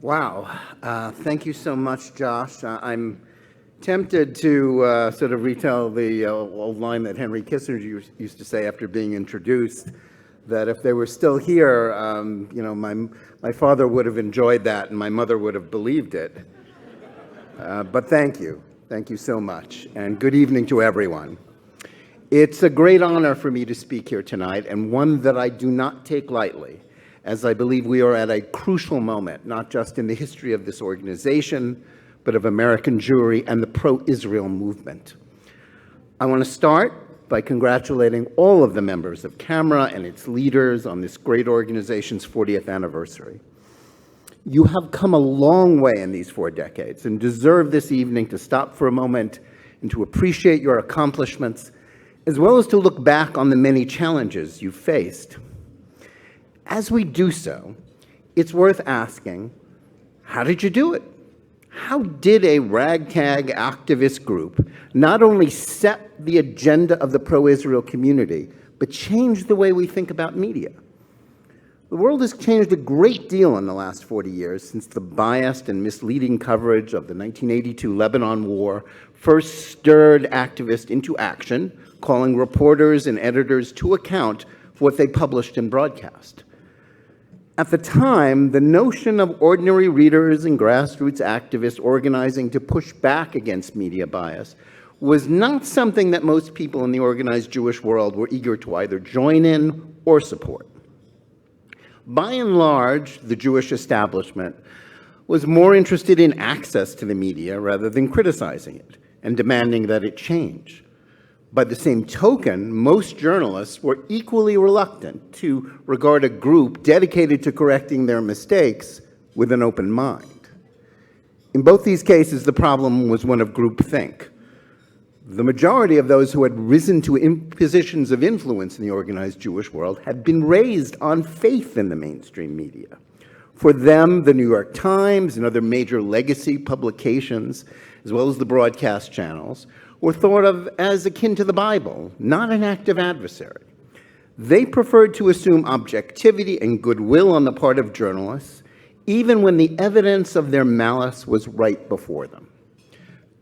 Wow. Thank you so much, Josh. I'm tempted to sort of retell the old line that Henry Kissinger used to say after being introduced, that if they were still here, my father would have enjoyed that and my mother would have believed it. But thank you. Thank you so much. And good evening to everyone. It's a great honor for me to speak here tonight, and one that I do not take lightly, as I believe we are at a crucial moment, not just in the history of this organization, but of American Jewry and the pro-Israel movement. I want to start by congratulating all of the members of CAMRA and its leaders on this great organization's 40th anniversary. You have come a long way in these 4 decades and deserve this evening to stop for a moment and to appreciate your accomplishments, as well as to look back on the many challenges you've faced. As we do so, it's worth asking, how did you do it? How did a ragtag activist group not only set the agenda of the pro-Israel community, but change the way we think about media? The world has changed a great deal in the last 40 years since the biased and misleading coverage of the 1982 Lebanon War first stirred activists into action, calling reporters and editors to account for what they published and broadcast. At the time, the notion of ordinary readers and grassroots activists organizing to push back against media bias was not something that most people in the organized Jewish world were eager to either join in or support. By and large, the Jewish establishment was more interested in access to the media rather than criticizing it and demanding that it change. By the same token, most journalists were equally reluctant to regard a group dedicated to correcting their mistakes with an open mind. In both these cases, the problem was one of groupthink. The majority of those who had risen to positions of influence in the organized Jewish world had been raised on faith in the mainstream media. For them, the New York Times and other major legacy publications, as well as the broadcast channels, were thought of as akin to the Bible, not an active adversary. They preferred to assume objectivity and goodwill on the part of journalists, even when the evidence of their malice was right before them.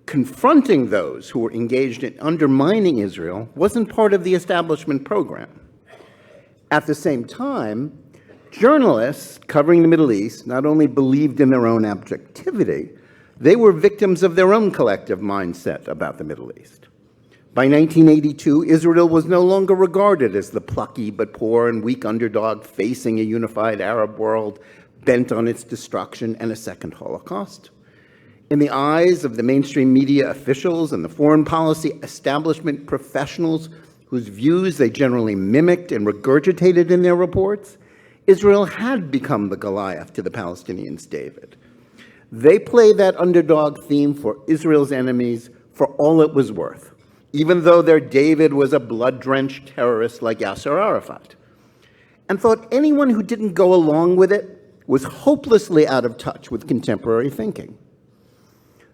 Confronting those who were engaged in undermining Israel wasn't part of the establishment program. At the same time, journalists covering the Middle East not only believed in their own objectivity, they were victims of their own collective mindset about the Middle East. By 1982, Israel was no longer regarded as the plucky but poor and weak underdog facing a unified Arab world bent on its destruction and a second Holocaust. In the eyes of the mainstream media officials and the foreign policy establishment professionals whose views they generally mimicked and regurgitated in their reports, Israel had become the Goliath to the Palestinians' David. They played that underdog theme for Israel's enemies for all it was worth, even though their David was a blood-drenched terrorist like Yasser Arafat, and thought anyone who didn't go along with it was hopelessly out of touch with contemporary thinking.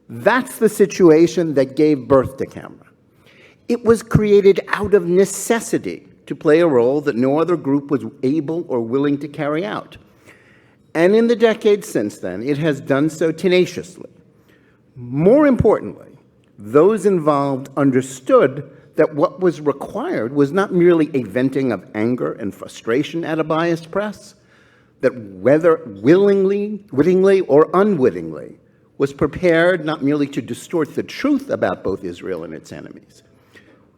That's the situation that gave birth to CAMRA. It was created out of necessity to play a role that no other group was able or willing to carry out. And in the decades since then, it has done so tenaciously. More importantly, those involved understood that what was required was not merely a venting of anger and frustration at a biased press, that whether wittingly or unwittingly, was prepared not merely to distort the truth about both Israel and its enemies,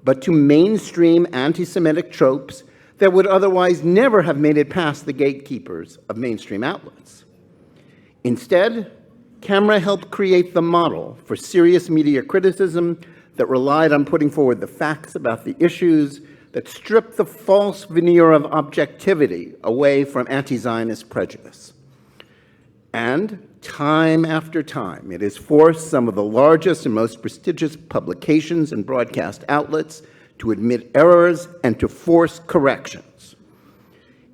but to mainstream anti-Semitic tropes that would otherwise never have made it past the gatekeepers of mainstream outlets. Instead, CAMRA helped create the model for serious media criticism that relied on putting forward the facts about the issues, that stripped the false veneer of objectivity away from anti-Zionist prejudice. And time after time, it has forced some of the largest and most prestigious publications and broadcast outlets to admit errors and to force corrections.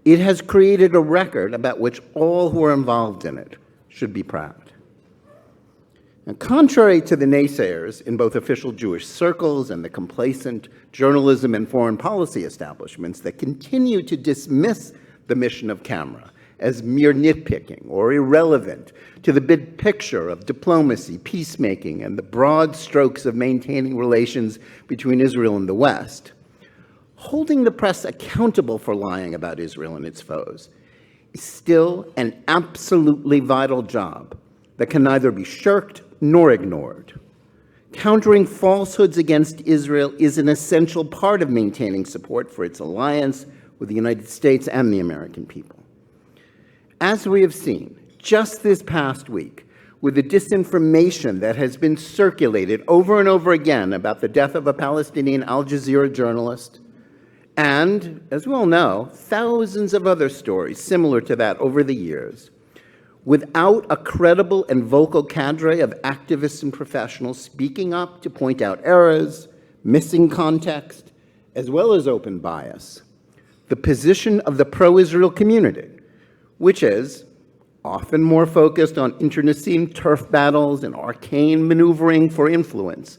It has created a record about which all who are involved in it should be proud. And contrary to the naysayers in both official Jewish circles and the complacent journalism and foreign policy establishments that continue to dismiss the mission of CAMRA as mere nitpicking or irrelevant to the big picture of diplomacy, peacemaking, and the broad strokes of maintaining relations between Israel and the West, holding the press accountable for lying about Israel and its foes is still an absolutely vital job that can neither be shirked nor ignored. Countering falsehoods against Israel is an essential part of maintaining support for its alliance with the United States and the American people. As we have seen just this past week, with the disinformation that has been circulated over and over again about the death of a Palestinian Al Jazeera journalist, and, as we all know, thousands of other stories similar to that over the years, without a credible and vocal cadre of activists and professionals speaking up to point out errors, missing context, as well as open bias, the position of the pro-Israel community, which is often more focused on internecine turf battles and arcane maneuvering for influence,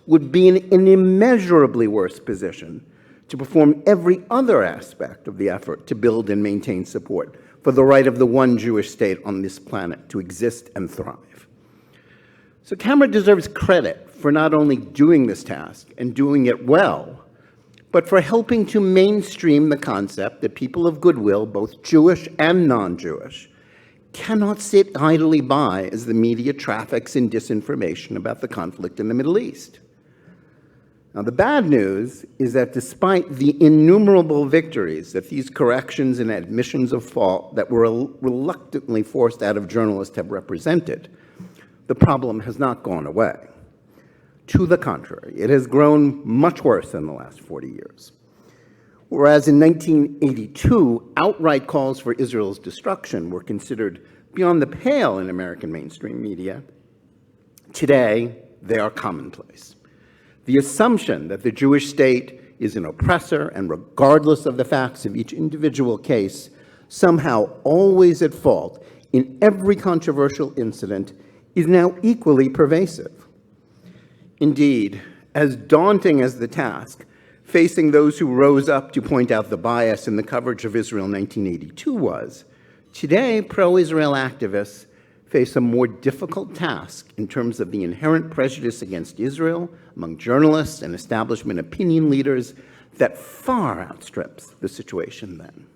would be in an immeasurably worse position to perform every other aspect of the effort to build and maintain support for the right of the one Jewish state on this planet to exist and thrive. So Camera deserves credit for not only doing this task and doing it well, but for helping to mainstream the concept that people of goodwill, both Jewish and non-Jewish, cannot sit idly by as the media traffics in disinformation about the conflict in the Middle East. Now, the bad news is that despite the innumerable victories that these corrections and admissions of fault that were reluctantly forced out of journalists have represented, the problem has not gone away. To the contrary, it has grown much worse in the last 40 years. Whereas in 1982, outright calls for Israel's destruction were considered beyond the pale in American mainstream media, today they are commonplace. The assumption that the Jewish state is an oppressor and, regardless of the facts of each individual case, somehow always at fault in every controversial incident is now equally pervasive. Indeed, as daunting as the task facing those who rose up to point out the bias in the coverage of Israel in 1982 was, today pro-Israel activists face a more difficult task in terms of the inherent prejudice against Israel among journalists and establishment opinion leaders that far outstrips the situation then.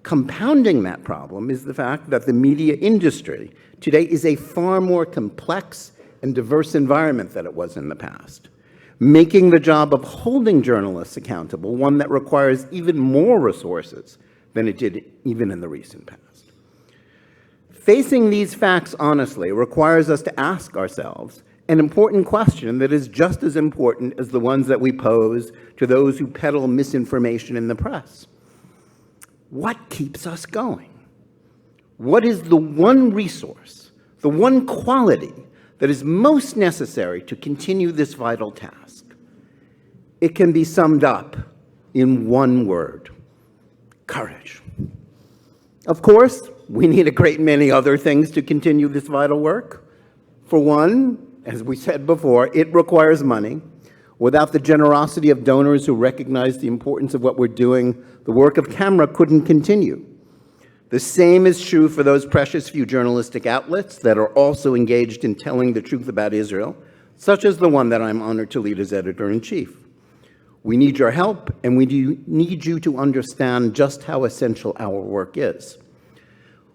Compounding that problem is the fact that the media industry today is a far more complex and diverse environment than it was in the past, making the job of holding journalists accountable one that requires even more resources than it did even in the recent past. Facing these facts honestly requires us to ask ourselves an important question that is just as important as the ones that we pose to those who peddle misinformation in the press. What keeps us going? What is the one resource, the one quality that is most necessary to continue this vital task? It can be summed up in one word: courage. Of course, we need a great many other things to continue this vital work. For one, as we said before, it requires money. Without the generosity of donors who recognize the importance of what we're doing, the work of Camera couldn't continue. The same is true for those precious few journalistic outlets that are also engaged in telling the truth about Israel, such as the one that I'm honored to lead as editor-in-chief. We need your help, and we need you to understand just how essential our work is.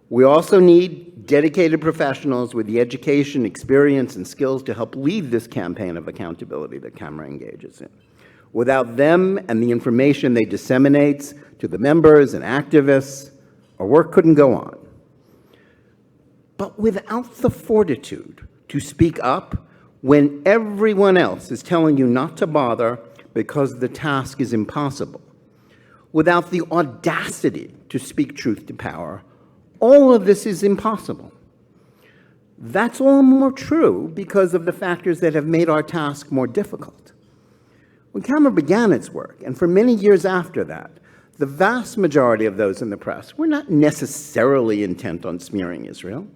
We also need dedicated professionals with the education, experience, and skills to help lead this campaign of accountability that Camera engages in. Without them and the information they disseminate to the members and activists, our work couldn't go on. But without the fortitude to speak up when everyone else is telling you not to bother because the task is impossible, without the audacity to speak truth to power, all of this is impossible. That's all more true because of the factors that have made our task more difficult. When Camera began its work, and for many years after that, the vast majority of those in the press were not necessarily intent on smearing Israel.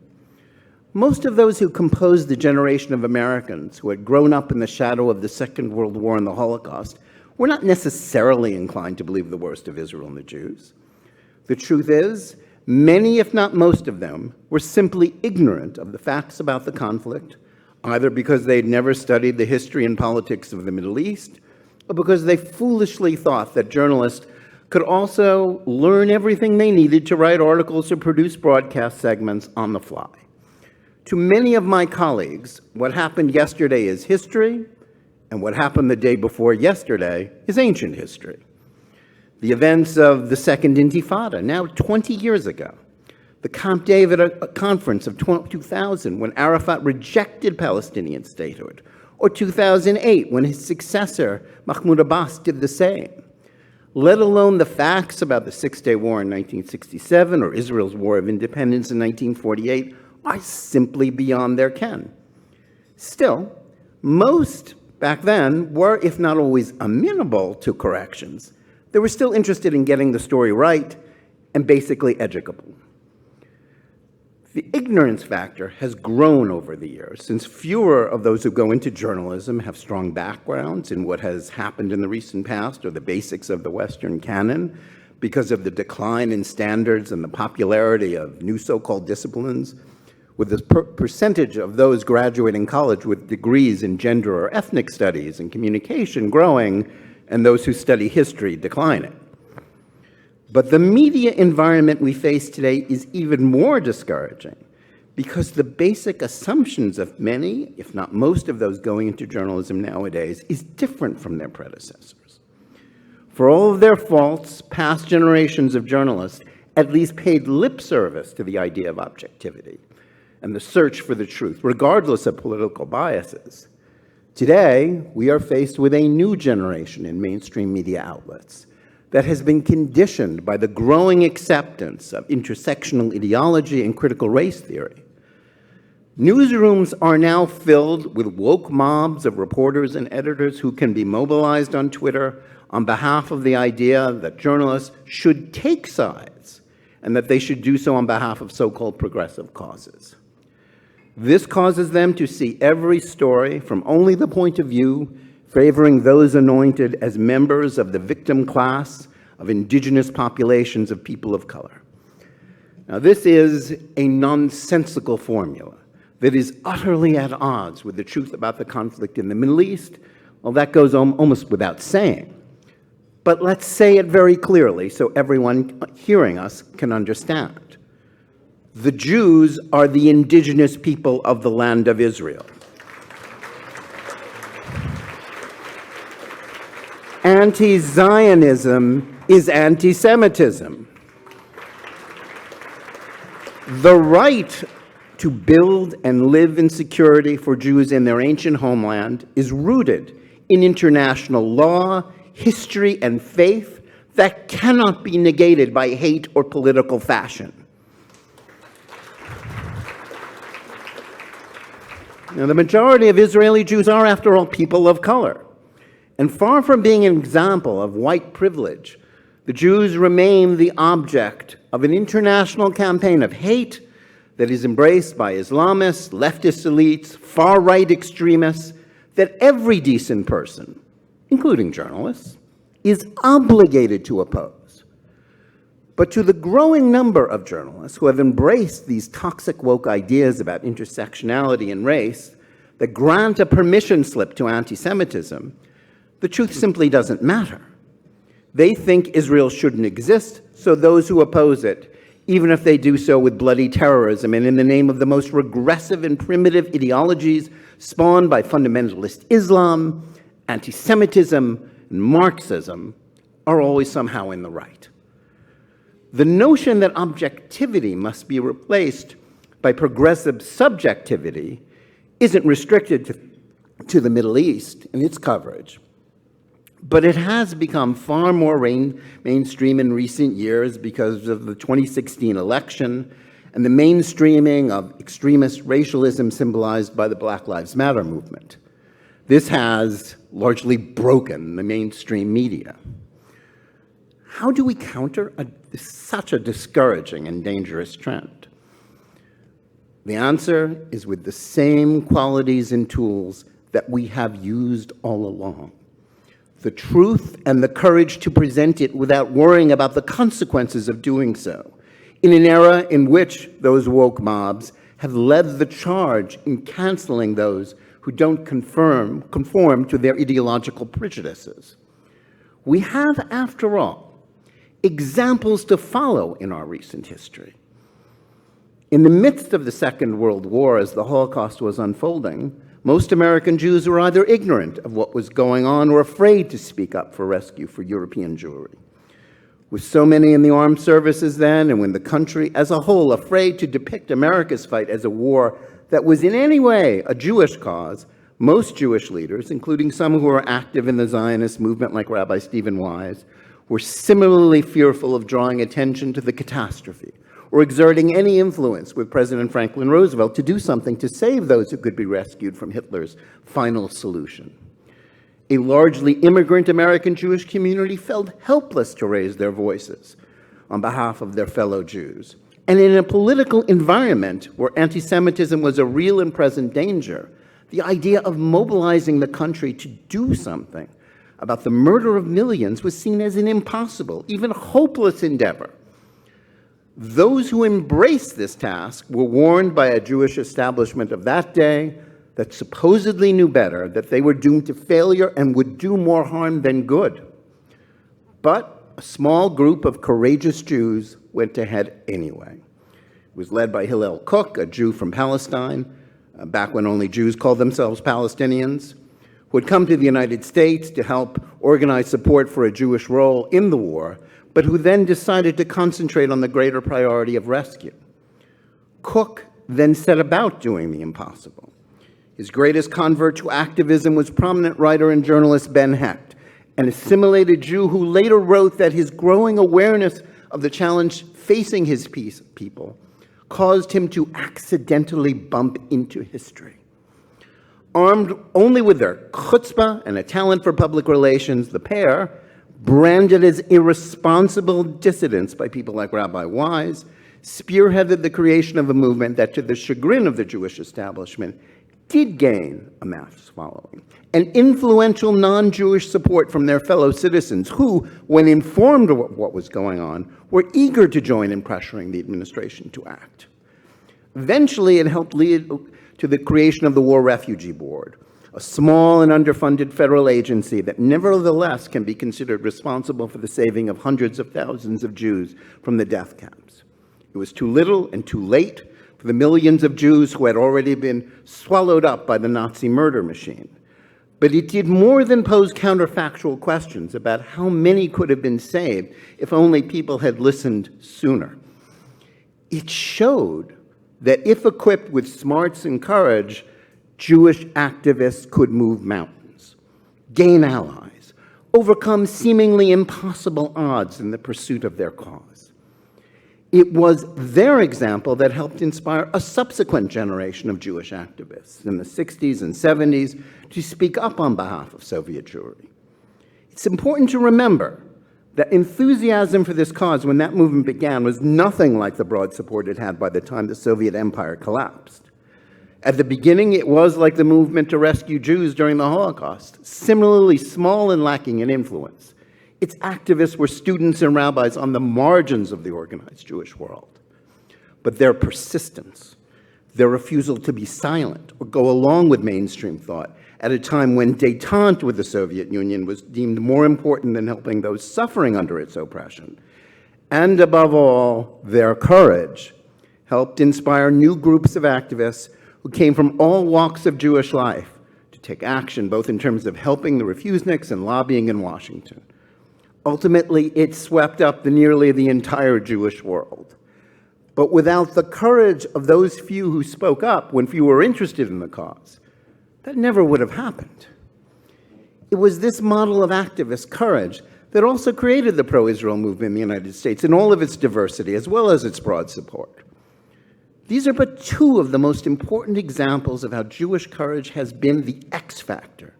Most of those who composed the generation of Americans who had grown up in the shadow of the Second World War and the Holocaust were not necessarily inclined to believe the worst of Israel and the Jews. The truth is, Many, if not most of them, were simply ignorant of the facts about the conflict, either because they'd never studied the history and politics of the Middle East, or because they foolishly thought that journalists could also learn everything they needed to write articles or produce broadcast segments on the fly. To many of my colleagues, what happened yesterday is history, and what happened the day before yesterday is ancient history. The events of the Second Intifada, now 20 years ago, the Camp David conference of 2000, when Arafat rejected Palestinian statehood, or 2008, when his successor, Mahmoud Abbas, did the same, let alone the facts about the Six-Day War in 1967 or Israel's War of Independence in 1948, are simply beyond their ken. Still, most back then were, if not always, amenable to corrections. They were still interested in getting the story right and basically educable. The ignorance factor has grown over the years, since fewer of those who go into journalism have strong backgrounds in what has happened in the recent past or the basics of the Western canon, because of the decline in standards and the popularity of new so-called disciplines, with the percentage of those graduating college with degrees in gender or ethnic studies and communication growing, and those who study history declining. But the media environment we face today is even more discouraging because the basic assumptions of many, if not most of those going into journalism nowadays, is different from their predecessors. For all of their faults, past generations of journalists at least paid lip service to the idea of objectivity and the search for the truth, regardless of political biases. Today, we are faced with a new generation in mainstream media outlets that has been conditioned by the growing acceptance of intersectional ideology and critical race theory. Newsrooms are now filled with woke mobs of reporters and editors who can be mobilized on Twitter on behalf of the idea that journalists should take sides and that they should do so on behalf of so-called progressive causes. This causes them to see every story from only the point of view favoring those anointed as members of the victim class of indigenous populations of people of color. Now, this is a nonsensical formula that is utterly at odds with the truth about the conflict in the Middle East. Well, that goes almost without saying. But let's say it very clearly so everyone hearing us can understand. The Jews are the indigenous people of the land of Israel. Anti-Zionism is anti-Semitism. The right to build and live in security for Jews in their ancient homeland is rooted in international law, history, and faith that cannot be negated by hate or political fashion. Now, the majority of Israeli Jews are, after all, people of color. And far from being an example of white privilege, the Jews remain the object of an international campaign of hate that is embraced by Islamists, leftist elites, far-right extremists, that every decent person, including journalists, is obligated to oppose. But to the growing number of journalists who have embraced these toxic woke ideas about intersectionality and race that grant a permission slip to anti-Semitism, the truth simply doesn't matter. They think Israel shouldn't exist, so those who oppose it, even if they do so with bloody terrorism and in the name of the most regressive and primitive ideologies spawned by fundamentalist Islam, anti-Semitism, and Marxism, are always somehow in the right. The notion that objectivity must be replaced by progressive subjectivity isn't restricted to the Middle East and its coverage. But it has become far more mainstream in recent years because of the 2016 election and the mainstreaming of extremist racialism symbolized by the Black Lives Matter movement. This has largely broken the mainstream media. How do we counter such a discouraging and dangerous trend? The answer is with the same qualities and tools that we have used all along. The truth and the courage to present it without worrying about the consequences of doing so, in an era in which those woke mobs have led the charge in canceling those who don't conform to their ideological prejudices. We have, after all, examples to follow in our recent history. In the midst of the Second World War, as the Holocaust was unfolding, most American Jews were either ignorant of what was going on or afraid to speak up for rescue for European Jewry. With so many in the armed services then, and when the country as a whole afraid to depict America's fight as a war that was in any way a Jewish cause, most Jewish leaders, including some who were active in the Zionist movement like Rabbi Stephen Wise, were similarly fearful of drawing attention to the catastrophe or exerting any influence with President Franklin Roosevelt to do something to save those who could be rescued from Hitler's final solution. A largely immigrant American Jewish community felt helpless to raise their voices on behalf of their fellow Jews. And in a political environment where anti-Semitism was a real and present danger, the idea of mobilizing the country to do something about the murder of millions was seen as an impossible, even hopeless endeavor. Those who embraced this task were warned by a Jewish establishment of that day that supposedly knew better, that they were doomed to failure and would do more harm than good. But a small group of courageous Jews went ahead anyway. It was led by Hillel Kook, a Jew from Palestine, back when only Jews called themselves Palestinians, who had come to the United States to help organize support for a Jewish role in the war, but who then decided to concentrate on the greater priority of rescue. Kook then set about doing the impossible. His greatest convert to activism was prominent writer and journalist Ben Hecht, an assimilated Jew who later wrote that his growing awareness of the challenge facing his people caused him to accidentally bump into history. Armed only with their chutzpah and a talent for public relations, the pair, branded as irresponsible dissidents by people like Rabbi Wise, spearheaded the creation of a movement that, to the chagrin of the Jewish establishment, did gain a mass following, and influential non-Jewish support from their fellow citizens who, when informed of what was going on, were eager to join in pressuring the administration to act. Eventually, it helped lead to the creation of the War Refugee Board, a small and underfunded federal agency that nevertheless can be considered responsible for the saving of hundreds of thousands of Jews from the death camps. It was too little and too late for the millions of Jews who had already been swallowed up by the Nazi murder machine. But it did more than pose counterfactual questions about how many could have been saved if only people had listened sooner. It showed that if equipped with smarts and courage, Jewish activists could move mountains, gain allies, overcome seemingly impossible odds in the pursuit of their cause. It was their example that helped inspire a subsequent generation of Jewish activists in the 60s and 70s to speak up on behalf of Soviet Jewry. It's important to remember that enthusiasm for this cause when that movement began was nothing like the broad support it had by the time the Soviet Empire collapsed. At the beginning, it was like the movement to rescue Jews during the Holocaust, similarly small and lacking in influence. Its activists were students and rabbis on the margins of the organized Jewish world. But their persistence, their refusal to be silent or go along with mainstream thought at a time when détente with the Soviet Union was deemed more important than helping those suffering under its oppression, and above all, their courage helped inspire new groups of activists who came from all walks of Jewish life to take action, both in terms of helping the refuseniks and lobbying in Washington. Ultimately, it swept up nearly the entire Jewish world. But without the courage of those few who spoke up when few were interested in the cause, that never would have happened. It was this model of activist courage that also created the pro-Israel movement in the United States in all of its diversity, as well as its broad support. These are but two of the most important examples of how Jewish courage has been the X factor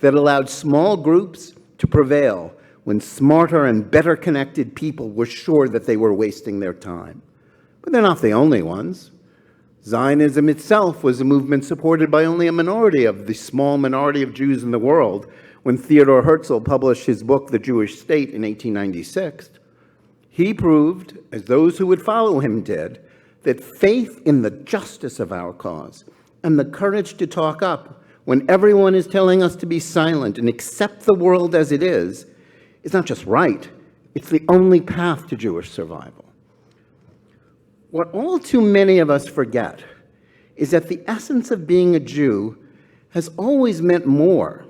that allowed small groups to prevail when smarter and better connected people were sure that they were wasting their time. But they're not the only ones. Zionism itself was a movement supported by only a minority of the small minority of Jews in the world when Theodor Herzl published his book, The Jewish State, in 1896. He proved, as those who would follow him did, that faith in the justice of our cause and the courage to talk up when everyone is telling us to be silent and accept the world as it is not just right, it's the only path to Jewish survival. What all too many of us forget is that the essence of being a Jew has always meant more.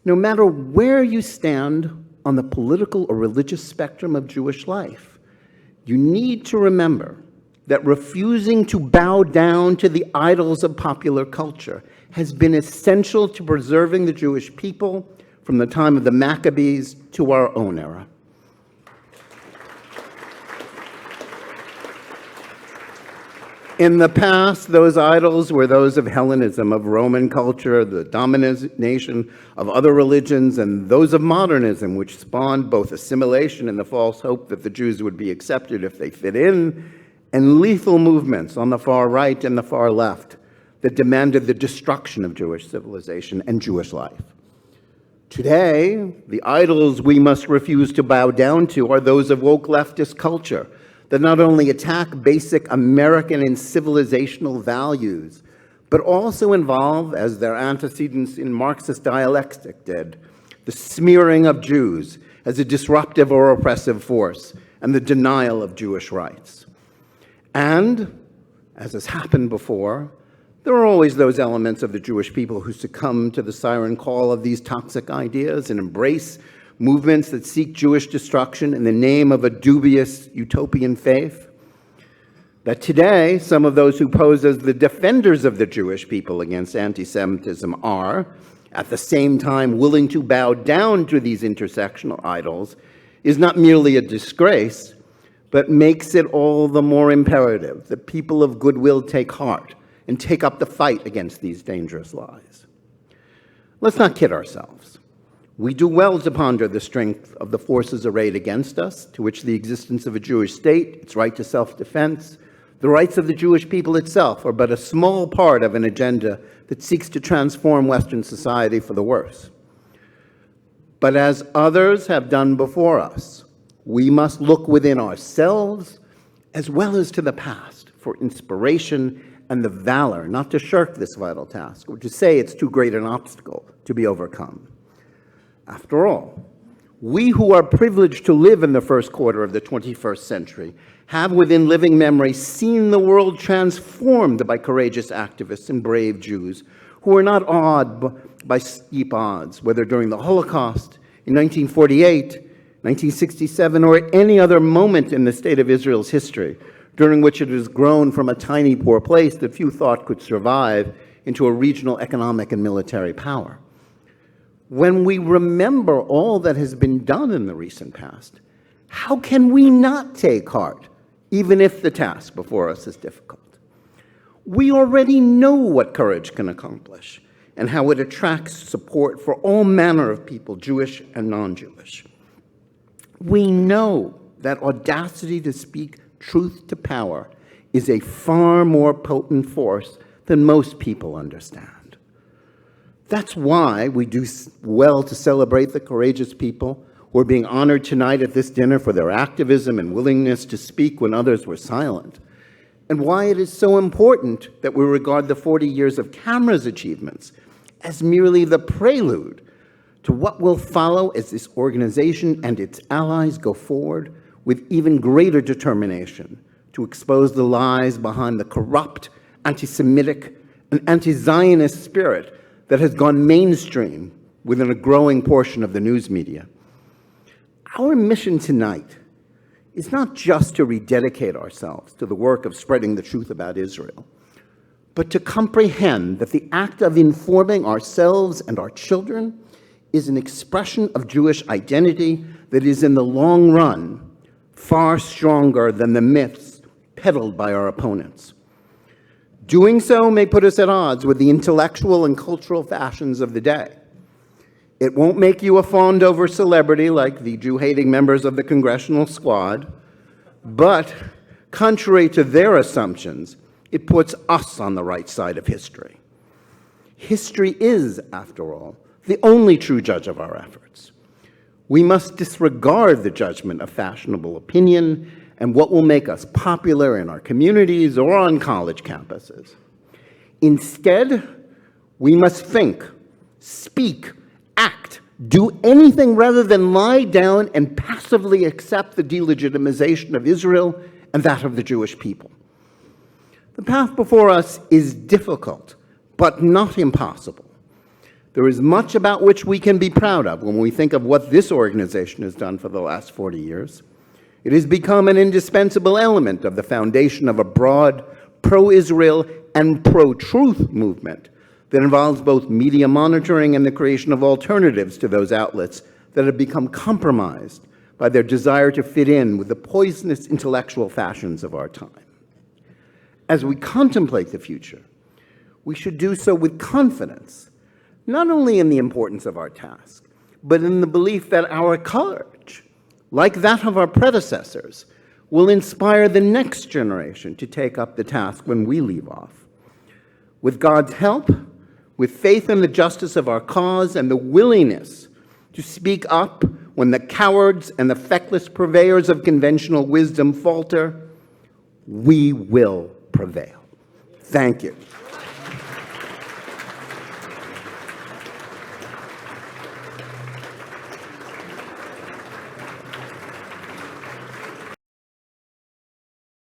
No matter where you stand on the political or religious spectrum of Jewish life, you need to remember that refusing to bow down to the idols of popular culture has been essential to preserving the Jewish people from the time of the Maccabees to our own era. In the past, those idols were those of Hellenism, of Roman culture, the domination of other religions, and those of modernism, which spawned both assimilation and the false hope that the Jews would be accepted if they fit in, and lethal movements on the far right and the far left that demanded the destruction of Jewish civilization and Jewish life. Today, the idols we must refuse to bow down to are those of woke leftist culture, that not only attack basic American and civilizational values, but also involve, as their antecedents in Marxist dialectic did, the smearing of Jews as a disruptive or oppressive force and the denial of Jewish rights. And, as has happened before, there are always those elements of the Jewish people who succumb to the siren call of these toxic ideas and embrace movements that seek Jewish destruction in the name of a dubious utopian faith. That today, some of those who pose as the defenders of the Jewish people against anti-Semitism are, at the same time, willing to bow down to these intersectional idols is not merely a disgrace, but makes it all the more imperative that people of goodwill take heart and take up the fight against these dangerous lies. Let's not kid ourselves. We do well to ponder the strength of the forces arrayed against us, to which the existence of a Jewish state, its right to self-defense, the rights of the Jewish people itself are but a small part of an agenda that seeks to transform Western society for the worse. But as others have done before us, we must look within ourselves as well as to the past for inspiration and the valor not to shirk this vital task or to say it's too great an obstacle to be overcome. After all, we who are privileged to live in the first quarter of the 21st century have within living memory seen the world transformed by courageous activists and brave Jews who were not awed by steep odds, whether during the Holocaust, in 1948, 1967, or at any other moment in the state of Israel's history, during which it has grown from a tiny, poor place that few thought could survive into a regional economic and military power. When we remember all that has been done in the recent past, how can we not take heart, even if the task before us is difficult? We already know what courage can accomplish and how it attracts support for all manner of people, Jewish and non-Jewish. We know that audacity to speak truth to power is a far more potent force than most people understand. That's why we do well to celebrate the courageous people who are being honored tonight at this dinner for their activism and willingness to speak when others were silent, and why it is so important that we regard the 40 years of Camera's achievements as merely the prelude to what will follow as this organization and its allies go forward with even greater determination to expose the lies behind the corrupt, anti-Semitic, and anti-Zionist spirit that has gone mainstream within a growing portion of the news media. Our mission tonight is not just to rededicate ourselves to the work of spreading the truth about Israel, but to comprehend that the act of informing ourselves and our children is an expression of Jewish identity that is in the long run far stronger than the myths peddled by our opponents. Doing so may put us at odds with the intellectual and cultural fashions of the day. It won't make you a fawned-over celebrity like the Jew-hating members of the Congressional Squad, but contrary to their assumptions, it puts us on the right side of history. History is, after all, the only true judge of our efforts. We must disregard the judgment of fashionable opinion and what will make us popular in our communities or on college campuses. Instead, we must think, speak, act, do anything rather than lie down and passively accept the delegitimization of Israel and that of the Jewish people. The path before us is difficult, but not impossible. There is much about which we can be proud of when we think of what this organization has done for the last 40 years. It has become an indispensable element of the foundation of a broad pro-Israel and pro-truth movement that involves both media monitoring and the creation of alternatives to those outlets that have become compromised by their desire to fit in with the poisonous intellectual fashions of our time. As we contemplate the future, we should do so with confidence, not only in the importance of our task, but in the belief that our courage, like that of our predecessors, will inspire the next generation to take up the task when we leave off. With God's help, with faith in the justice of our cause and the willingness to speak up when the cowards and the feckless purveyors of conventional wisdom falter, we will prevail. Thank you.